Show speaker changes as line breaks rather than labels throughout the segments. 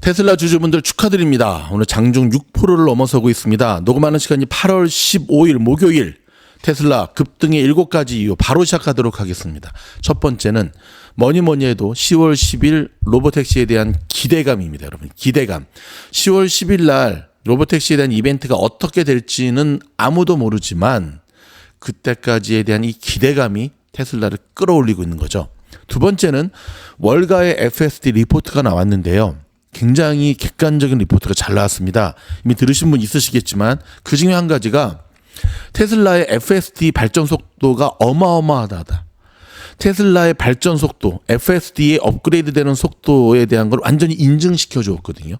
테슬라 주주분들 축하드립니다. 오늘 장중 6%를 넘어서고 있습니다. 녹음하는 시간이 8월 15일 목요일, 테슬라 급등의 7가지 이유 바로 시작하도록 하겠습니다. 첫 번째는 뭐니 해도 10월 10일 로보택시에 대한 기대감입니다. 여러분, 기대감. 10월 10일 날 로보택시에 대한 이벤트가 어떻게 될지는 아무도 모르지만 그때까지에 대한 이 기대감이 테슬라를 끌어올리고 있는 거죠. 두 번째는 월가의 FSD 리포트가 나왔는데요. 굉장히 객관적인 리포트가 잘 나왔습니다. 이미 들으신 분 있으시겠지만 그 중에 한 가지가 테슬라의 FSD 발전 속도가 어마어마하다. 테슬라의 발전 속도, FSD의 업그레이드 되는 속도에 대한 걸 완전히 인증시켜 주었거든요.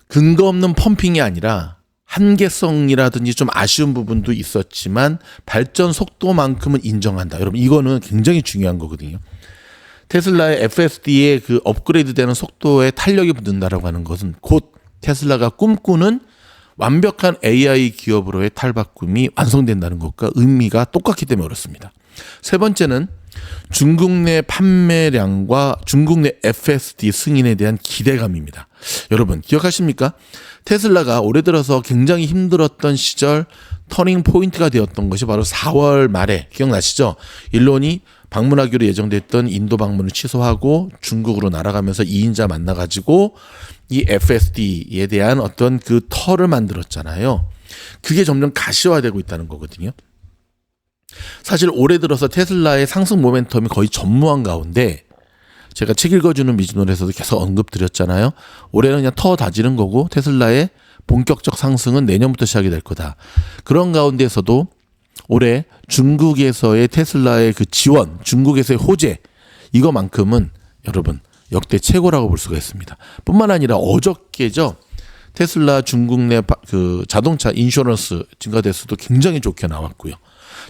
근거 없는 펌핑이 아니라 한계성이라든지 좀 아쉬운 부분도 있었지만 발전 속도만큼은 인정한다. 여러분, 이거는 굉장히 중요한 거거든요. 테슬라의 FSD의 그 업그레이드 되는 속도에 탄력이 붙는다라고 하는 것은 곧 테슬라가 꿈꾸는 완벽한 AI 기업으로의 탈바꿈이 완성된다는 것과 의미가 똑같기 때문에 그렇습니다. 세 번째는 중국 내 판매량과 중국 내 FSD 승인에 대한 기대감입니다. 여러분 기억하십니까? 테슬라가 올해 들어서 굉장히 힘들었던 시절 터닝 포인트가 되었던 것이 바로 4월 말에 기억나시죠? 일론이 방문하기로 예정됐던 인도 방문을 취소하고 중국으로 날아가면서 2인자 만나가지고 이 FSD에 대한 어떤 그 털을 만들었잖아요. 그게 점점 가시화되고 있다는 거거든요. 사실 올해 들어서 테슬라의 상승 모멘텀이 거의 전무한 가운데 제가 책 읽어주는 미즈노에서도 계속 언급드렸잖아요. 올해는 그냥 터 다지는 거고 테슬라의 본격적 상승은 내년부터 시작이 될 거다. 그런 가운데서도 올해 중국에서의 테슬라의 그 지원, 중국에서의 호재, 이거만큼은 여러분 역대 최고라고 볼 수가 있습니다. 뿐만 아니라 어저께죠. 테슬라 중국 내 그 자동차 인슈런스 증가대수도 굉장히 좋게 나왔고요.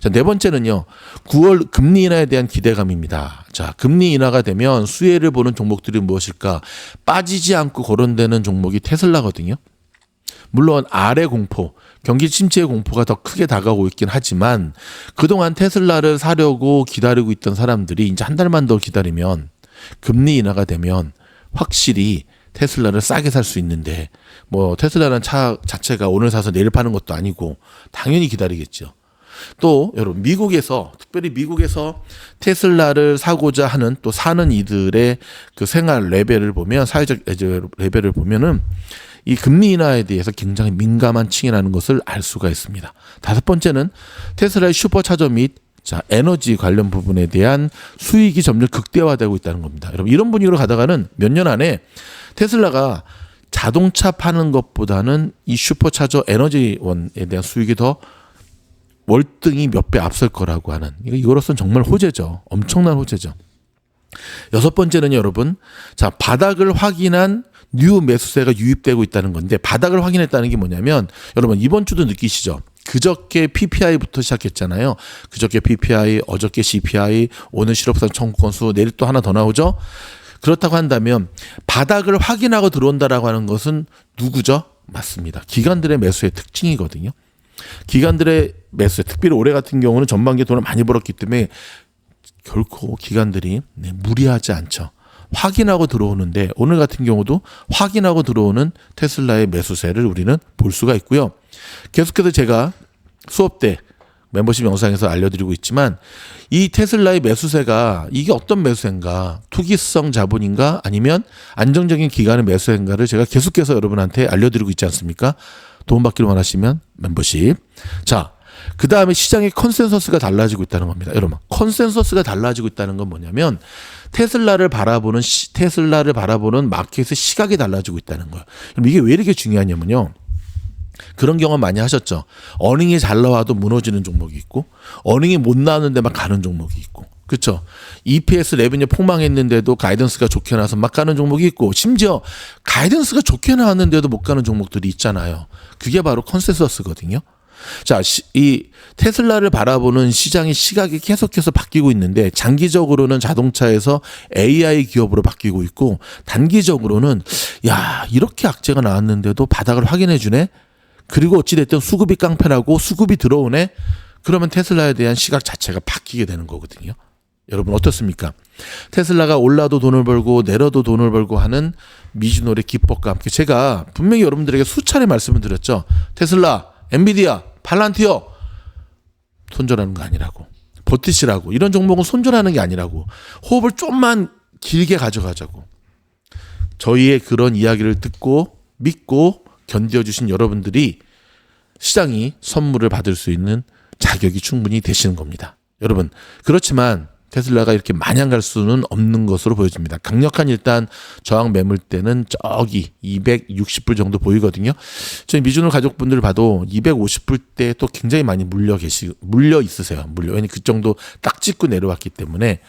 자, 네 번째는요. 9월 금리 인하에 대한 기대감입니다. 자, 금리 인하가 되면 수혜를 보는 종목들이 무엇일까? 빠지지 않고 거론되는 종목이 테슬라거든요. 물론 아래 공포, 경기 침체의 공포가 더 크게 다가오고 있긴 하지만 그동안 테슬라를 사려고 기다리고 있던 사람들이 이제 한 달만 더 기다리면 금리 인하가 되면 확실히 테슬라를 싸게 살 수 있는데 뭐 테슬라라는 차 자체가 오늘 사서 내일 파는 것도 아니고 당연히 기다리겠죠. 또 여러분 미국에서 특별히 미국에서 테슬라를 사고자 하는 또 사는 이들의 그 생활 레벨을 보면 사회적 레벨을 보면은 이 금리 인하에 대해서 굉장히 민감한 층이라는 것을 알 수가 있습니다. 다섯 번째는 테슬라의 슈퍼차저 및 에너지 관련 부분에 대한 수익이 점점 극대화되고 있다는 겁니다. 여러분 이런 분위기로 가다가는 몇 년 안에 테슬라가 자동차 파는 것보다는 이 슈퍼차저 에너지원에 대한 수익이 더 월등히 몇 배 앞설 거라고 하는 이거로서는 정말 호재죠. 엄청난 호재죠. 여섯 번째는 여러분 바닥을 확인한 뉴 매수세가 유입되고 있다는 건데 바닥을 확인했다는 게 뭐냐면 여러분 이번 주도 느끼시죠? 그저께 PPI부터 시작했잖아요. 그저께 PPI, 어저께 CPI, 오늘 실업상 청구 건수, 내일 또 하나 더 나오죠. 그렇다고 한다면 바닥을 확인하고 들어온다라고 하는 것은 누구죠? 맞습니다. 기관들의 매수의 특징이거든요. 기관들의 매수세, 특별히 올해 같은 경우는 전반기에 돈을 많이 벌었기 때문에 결코 기관들이 무리하지 않죠. 확인하고 들어오는데 오늘 같은 경우도 확인하고 들어오는 테슬라의 매수세를 우리는 볼 수가 있고요. 계속해서 제가 수업 때 멤버십 영상에서 알려드리고 있지만 이 테슬라의 매수세가 이게 어떤 매수세인가, 투기성 자본인가 아니면 안정적인 기관의 매수세인가를 제가 계속해서 여러분한테 알려드리고 있지 않습니까? 도움받기를 원하시면 membership. 자, 그 다음에 시장의 컨센서스가 달라지고 있다는 겁니다. 여러분, 컨센서스가 달라지고 있다는 건 뭐냐면 테슬라를 바라보는 마켓의 시각이 달라지고 있다는 거예요. 그럼 이게 왜 이렇게 중요하냐면요. 그런 경험 많이 하셨죠. 어닝이 잘 나와도 무너지는 종목이 있고 어닝이 못 나왔는데 막 가는 종목이 있고 그렇죠. EPS 레베뉴 폭망했는데도 가이던스가 좋게 나와서 막 가는 종목이 있고 심지어 가이던스가 좋게 나왔는데도 못 가는 종목들이 있잖아요. 그게 바로 컨센서스거든요. 자, 이 테슬라를 바라보는 시장의 시각이 계속해서 바뀌고 있는데 장기적으로는 자동차에서 AI 기업으로 바뀌고 있고 단기적으로는 야 이렇게 악재가 나왔는데도 바닥을 확인해 주네. 그리고 어찌됐든 수급이 깡패라고 수급이 들어오네. 그러면 테슬라에 대한 시각 자체가 바뀌게 되는 거거든요. 여러분 어떻습니까? 테슬라가 올라도 돈을 벌고 내려도 돈을 벌고 하는 미즈노의 기법과 함께 제가 분명히 여러분들에게 수차례 말씀을 드렸죠. 테슬라, 엔비디아, 팔란티어 손절하는 거 아니라고. 버티시라고. 이런 종목은 손절하는 게 아니라고. 호흡을 좀만 길게 가져가자고. 저희의 그런 이야기를 듣고 믿고 견뎌주신 여러분들이 시장이 선물을 받을 수 있는 자격이 충분히 되시는 겁니다. 여러분, 그렇지만 테슬라가 이렇게 마냥 갈 수는 없는 것으로 보여집니다. 강력한 일단 저항 매물대는 저기 260불 정도 보이거든요. 저희 미주노 가족분들 봐도 250불대 또 굉장히 많이 물려 있으세요. 왜냐면 그 정도 딱 찍고 내려왔기 때문에.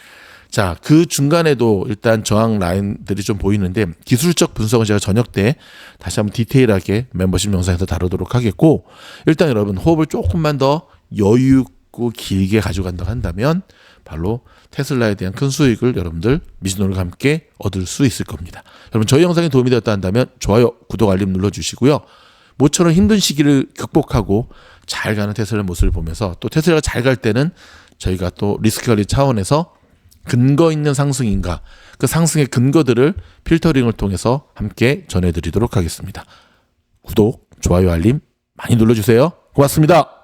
자, 그 중간에도 일단 저항 라인들이 좀 보이는데 기술적 분석은 제가 저녁 때 다시 한번 디테일하게 멤버십 영상에서 다루도록 하겠고, 일단 여러분 호흡을 조금만 더 여유 있고 길게 가져간다고 한다면 바로 테슬라에 대한 큰 수익을 여러분들 미즈노르과 함께 얻을 수 있을 겁니다. 여러분 저희 영상이 도움이 되었다 한다면 좋아요, 구독, 알림 눌러주시고요. 모처럼 힘든 시기를 극복하고 잘 가는 테슬라 모습을 보면서 또 테슬라가 잘 갈 때는 저희가 또 리스크 관리 차원에서 근거 있는 상승인가, 그 상승의 근거들을 필터링을 통해서 함께 전해드리도록 하겠습니다. 구독, 좋아요, 알림 많이 눌러주세요. 고맙습니다.